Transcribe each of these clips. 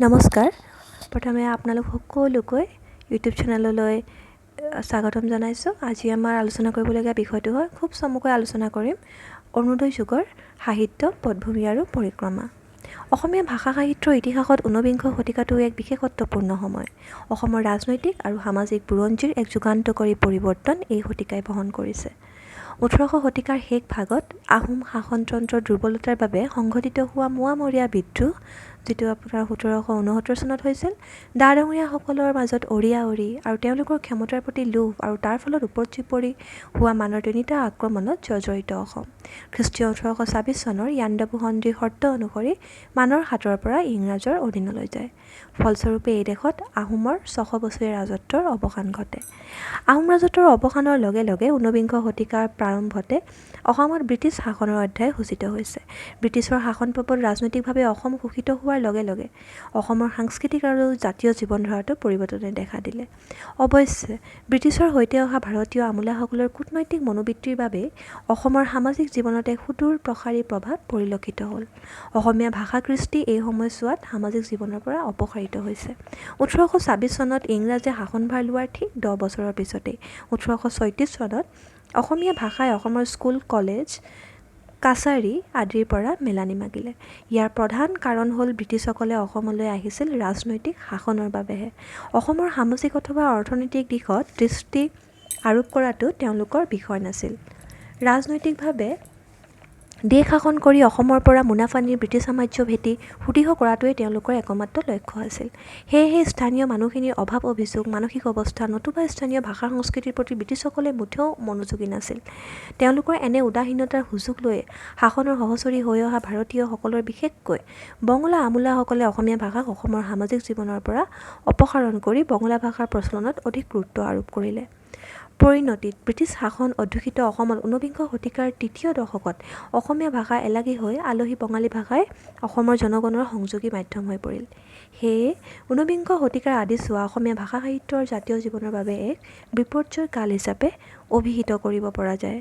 নমস্কাৰ। প্ৰথমে আপোনালোক সকলোকৈ ইউটিউব চেনেললৈ স্বাগতম জনাইছোঁ। আজি আমাৰ আলোচনা কৰিবলগীয়া বিষয়টো হয়, খুব চমুকৈ আলোচনা কৰিম অৰুণোদয় যুগৰ সাহিত্য, পটভূমি আৰু পৰিক্ৰমা। অসমীয়া ভাষা সাহিত্যৰ ইতিহাসত ঊনবিংশ শতিকাটো এক বিশেষত্বপূৰ্ণ সময়। অসমৰ ৰাজনৈতিক আৰু সামাজিক বুৰঞ্জীৰ এক যুগান্তকাৰী পৰিৱৰ্তন এই শতিকাই বহন কৰিছে। ১৮শ শতিকাৰ শেষ ভাগত আহোম শাসনতন্ত্ৰৰ দুৰ্বলতাৰ বাবে সংঘটিত হোৱা মোৱামৰীয়া বিদ্ৰোহ, যিটো আপোনাৰ ১৭৬৯ চনত হৈছিল, দা-দঙৰীয়াসকলৰ মাজত অৰিয়া-অৰি আৰু তেওঁলোকৰ ক্ষমতাৰ প্ৰতি লোভ আৰু তাৰ ফলত উপচি পৰি হোৱা মানৰ তিনিটা আক্ৰমণত জৰ্জৰিত অসম। খ্ৰীষ্টীয় ১৮২৬ চনৰ ইয়াণ্ডাবু সন্ধিৰ শৰ্ত অনুসৰি মানৰ হাতৰ পৰা ইংৰাজৰ অধীনলৈ যায়। ফলস্বৰূপে এই দেশত আহোমৰ ৬০০ বছৰীয়া ৰাজত্বৰ অৱসান ঘটে। আহোম ৰাজত্বৰ অৱসানৰ লগে লগে ঊনবিংশ শতিকাৰ প্ৰাৰম্ভতে অসমত ব্ৰিটিছ শাসনৰ অধ্যায় সূচিত হৈছে। ব্ৰিটিছৰ শাসন প্ৰবল ৰাজনৈতিকভাৱে অসম শোষিত হোৱাৰ লগে লগে অসমৰ সাংস্কৃতিক আৰু জাতীয় জীৱন ধাৰাতো পৰিৱৰ্তনে দেখা দিলে। অৱশ্যে ব্ৰিটিছৰ সৈতে অহা ভাৰতীয় আমোলাসকলৰ কূটনৈতিক মনোবৃত্তিৰ বাবে অসমৰ সামাজিক জীৱনত এক সুদূৰ প্ৰসাৰী প্ৰভাৱ পৰিলক্ষিত হ'ল। অসমীয়া ভাষা কৃষ্টি এই সময়ছোৱাত সামাজিক জীৱনৰ পৰা অপসাৰিত হৈছে। ১৮২৬ চনত ইংৰাজে শাসনভাৰ লোৱাৰ ঠিক 10 বছৰৰ পিছতেই ১৮৩৬ চনত অসমীয়া ভাষাই অসমৰ স্কুল, কলেজ, কাছাৰী আদিৰ পৰা মেলানি মাগিলে। ইয়াৰ প্ৰধান কাৰণ হ'ল ব্ৰিটিছসকলে অসমলৈ আহিছিল ৰাজনৈতিক শাসনৰ বাবেহে। অসমৰ সামাজিক অথবা অৰ্থনৈতিক দিশত দৃষ্টি আৰোপ কৰাটো তেওঁলোকৰ বিষয় নাছিল। ৰাজনৈতিকভাৱে দেশ শাসন কৰি অসমৰ পৰা মুনাফানি ব্ৰিটিছ সাম্ৰাজ্য ভেটি সুদৃঢ় কৰাটোৱেই তেওঁলোকৰ একমাত্ৰ লক্ষ্য আছিল। সেয়েহে স্থানীয় মানুহখিনিৰ অভাৱ অভিযোগ, মানসিক অৱস্থা নতুবা স্থানীয় ভাষা সংস্কৃতিৰ প্ৰতি ব্ৰিটিছসকলে মুঠেও মনোযোগী নাছিল। তেওঁলোকৰ এনে উদাসীনতাৰ সুযোগ লৈ শাসনৰ সহচৰী হৈ অহা ভাৰতীয়সকলৰ বিশেষকৈ বঙলা আমোলাসকলে অসমীয়া ভাষাক অসমৰ সামাজিক জীৱনৰ পৰা অপসাৰণ কৰি বঙলা ভাষাৰ প্ৰচলনত অধিক গুৰুত্ব আৰোপ কৰিলে। পৰিণতিত ব্ৰিটিছ শাসন অধ্যুষিত অসমত ঊনবিংশ শতিকাৰ তৃতীয় দশকত অসমীয়া ভাষা এলাগী হৈ আলহী বঙালী ভাষাই অসমৰ জনগণৰ সংযোগী মাধ্যম হৈ পৰিল। সেয়ে ঊনবিংশ শতিকাৰ আদিছোৱা অসমীয়া ভাষা সাহিত্যৰ জাতীয় জীৱনৰ বাবে এক বিপৰ্যয় কাল হিচাপে অভিহিত কৰিব পৰা যায়।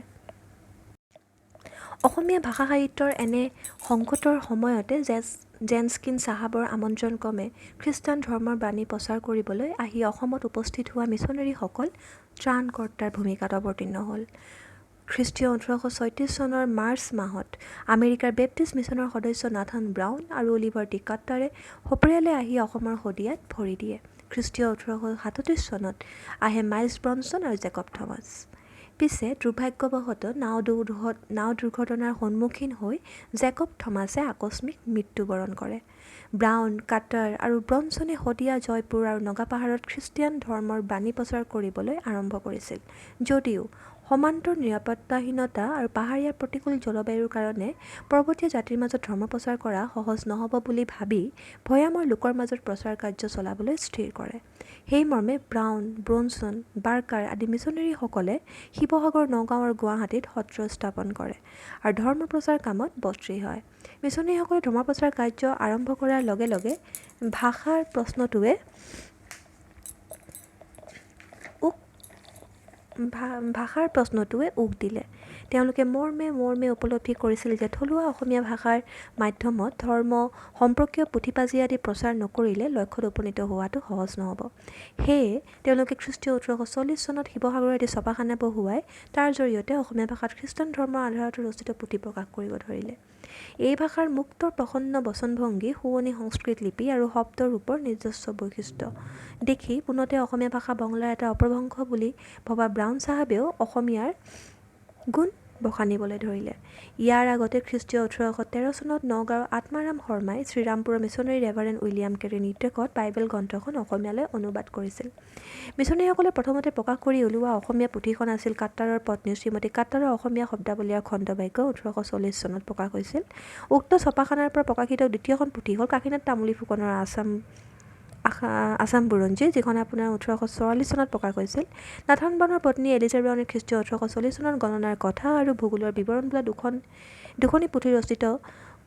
অসমীয়া ভাষা সাহিত্যৰ এনে সংকটৰ সময়তে জেনস্কিন চাহাবৰ আমন্ত্ৰণ ক্ৰমে খ্ৰীষ্টান ধৰ্মৰ বাণী প্ৰচাৰ কৰিবলৈ আহি অসমত উপস্থিত হোৱা মিছনেৰীসকল ত্ৰাণকৰ্তাৰ ভূমিকাত অৱতীৰ্ণ হ'ল। খ্ৰীষ্টীয় ১৮৩৬ চনৰ মাৰ্চ মাহত আমেৰিকাৰ বেপ্টিষ্ট মিছনৰ সদস্য নাথান ব্ৰাউন আৰু অলিভাৰ টি কাট্টাৰে সপৰিয়ালে আহি অসমৰ শদিয়াত ভৰি দিয়ে। খ্ৰীষ্টীয় ১৮৩৭ চনত আহে মাইলছ ব্ৰনছন আৰু জেকব থমাছ। পিছে দুৰ্ভাগ্যবশতঃ নাও দুৰ্ঘটনাৰ সন্মুখীন হৈ জেকব থমাছে আকস্মিক মৃত্যুবৰণ কৰে। ব্ৰাউন, কাটাৰ আৰু ব্ৰনছনে শদিয়া, জয়পুৰ আৰু নগাপাহাৰত খ্ৰীষ্টিয়ান ধৰ্মৰ বাণী প্ৰচাৰ কৰিবলৈ আৰম্ভ কৰিছিল। যদিও সমান্তৰ নিৰাপত্তাহীনতা আৰু পাহাৰীয়া প্ৰতিকূল জলবায়ুৰ কাৰণে পৰ্বতীয় জাতিৰ মাজত ধৰ্ম প্ৰচাৰ কৰা সহজ নহ'ব বুলি ভাবি ভৈয়ামৰ লোকৰ মাজত প্ৰচাৰ কাৰ্য চলাবলৈ স্থিৰ কৰে। সেইমৰ্মে ব্ৰাউন, ব্ৰনছন, বাৰ্কাৰ আদি মিছনেৰীসকলে শিৱসাগৰ, নগাঁও আৰু গুৱাহাটীত সত্ৰ স্থাপন কৰে আৰু ধৰ্ম প্ৰচাৰ কামত বৰ্তি হয়। মিছনেৰীসকলে ধৰ্ম প্ৰচাৰ কাৰ্য আৰম্ভ কৰাৰ লগে লগে ভাষাৰ প্ৰশ্নটোৱে উক দিলে। তেওঁলোকে মৰ্মে উপলব্ধি কৰিছিল যে থলুৱা অসমীয়া ভাষাৰ মাধ্যমত ধৰ্ম সম্পৰ্কীয় পুথি-পাঁজি আদি প্ৰচাৰ নকৰিলে লক্ষ্যত উপনীত হোৱাটো সহজ নহ'ব। সেয়ে তেওঁলোকে খ্ৰীষ্টীয় ১৮৪০ চনত শিৱসাগৰৰ এটি ছপাখানা বহুৱাই তাৰ জৰিয়তে অসমীয়া ভাষাত খ্ৰীষ্টান ধৰ্মৰ আধাৰত ৰচিত পুথি প্ৰকাশ কৰিব ধৰিলে। এই ভাষাৰ মুক্ত প্ৰসন্ন বচনভংগী, শুৱনি সংস্কৃত লিপি আৰু শব্দৰ ৰূপৰ নিজস্ব বৈশিষ্ট্য দেখি পোনতে অসমীয়া ভাষা বঙলাৰ এটা অপভ্ৰংশ বুলি ভবা ব্ৰাউন চাহাবেও অসমীয়াৰ গুণ বখানিবলৈ ধৰিলে। ইয়াৰ আগতে খ্ৰীষ্টীয় ১৮১৩ চনত নগাঁৱৰ আত্মাৰাম শৰ্মাই শ্ৰীৰামপুৰৰ মিছনেৰী ৰেভাৰেণ্ড উইলিয়াম কেৰীৰ নিৰ্দেশত বাইবেল গ্ৰন্থখন অসমীয়ালৈ অনুবাদ কৰিছিল। মিছনেৰীসকলে প্ৰথমতে প্ৰকাশ কৰি উলিওৱা অসমীয়া পুথিখন আছিল কাট্টাৰৰ পত্নী শ্ৰীমতী কাট্টাৰৰ অসমীয়া শব্দাৱলীৰ খণ্ডবাক্য। ১৮৪০ চনত প্ৰকাশ হৈছিল। উক্ত ছপাখানাৰ পৰা প্ৰকাশিত দ্বিতীয়খন পুথি হ'ল কাশীনাথ তামুলী ফুকনৰ আছাম বুৰঞ্জী, যিখন আপোনাৰ ১৮৪৪ চনত প্ৰকাশ হৈছিল। নাথান ব্ৰাউনৰ পত্নী এলিজা ব্ৰাউনে খ্ৰীষ্টীয় ১৮৪০ চনত গণনাৰ কথা আৰু ভূগোলৰ বিৱৰণ বোলা দুখনি পুথি ৰচিত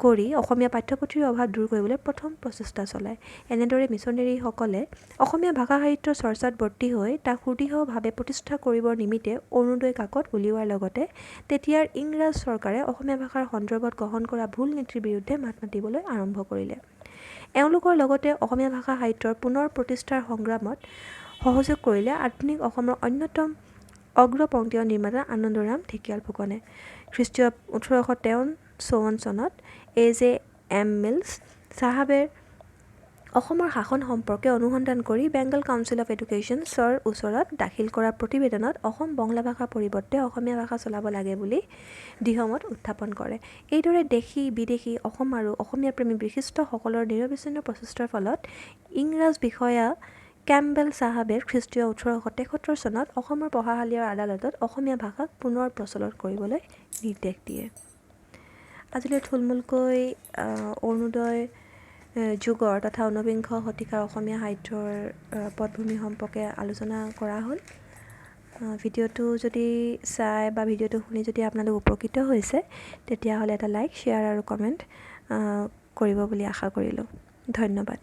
কৰি অসমীয়া পাঠ্যপুথিৰ অভাৱ দূৰ কৰিবলৈ প্ৰথম প্ৰচেষ্টা চলায়। এনেদৰে মিছনেৰীসকলে অসমীয়া ভাষা সাহিত্যৰ চৰ্চাত বৰ্তি হৈ তাক সুদৃঢ়ভাৱে প্ৰতিষ্ঠা কৰিবৰ নিমিত্তে অৰুণোদয় কাকত উলিওৱাৰ লগতে তেতিয়াৰ ইংৰাজ চৰকাৰে অসমীয়া ভাষাৰ সন্দৰ্ভত গ্ৰহণ কৰা ভুল নীতিৰ বিৰুদ্ধে মাত মাতিবলৈ আৰম্ভ কৰিলে। এওঁলোকৰ লগতে অসমীয়া ভাষা সাহিত্যৰ পুনৰ প্ৰতিষ্ঠাৰ সংগ্ৰামত সহযোগ কৰিলে আধুনিক অসমৰ অন্যতম অগ্ৰপংক্তীয় নিৰ্মাতা আনন্দৰাম ঢেকিয়াল ফুকনে। খ্ৰীষ্টীয় 1853 চনত A.J.M. মিলছ চাহাবে অসমৰ শাসন সম্পৰ্কে অনুসন্ধান কৰি বেংগল কাউন্সিল অফ এডুকেশ্যনৰ ওচৰত দাখিল কৰা প্ৰতিবেদনত অসম বঙলা ভাষাৰ পৰিৱৰ্তে অসমীয়া ভাষা চলাব লাগে বুলি দৃঢ়মত উত্থাপন কৰে। এইদৰে দেশী বিদেশী অসম আৰু অসমীয়া প্ৰেমী বিশিষ্টসকলৰ নিৰবিচ্ছিন্ন প্ৰচেষ্টাৰ ফলত ইংৰাজ বিষয়া কেম্বেল চাহাবে খ্ৰীষ্টীয় 1873 চনত অসমৰ পঢ়াশালীৰ আদালতত অসমীয়া ভাষাক পুনৰ প্ৰচলন কৰিবলৈ নিৰ্দেশ দিয়ে। আজিলৈ থুলমূলকৈ অৰুণোদয় যুগৰ তথা ঊনবিংশ শতিকাৰ অসমীয়া সাহিত্যৰ পটভূমি সম্পৰ্কে আলোচনা কৰা হ'ল। ভিডিঅ'টো যদি চাই বা ভিডিঅ'টো শুনি যদি আপোনালোক উপকৃত হৈছে তেতিয়াহ'লে এটা লাইক, শ্বেয়াৰ আৰু কমেণ্ট কৰিব বুলি আশা কৰিলোঁ। ধন্যবাদ।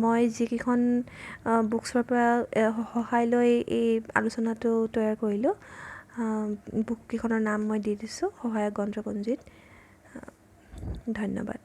মই যিকেইখন বুকছৰ পৰা সহায় লৈ এই আলোচনাটো তৈয়াৰ কৰিলোঁ, বুককেইখনৰ নাম মই দি দিছোঁ সহায়ক গ্ৰন্থপঞ্জীত। ধন্যবাদ।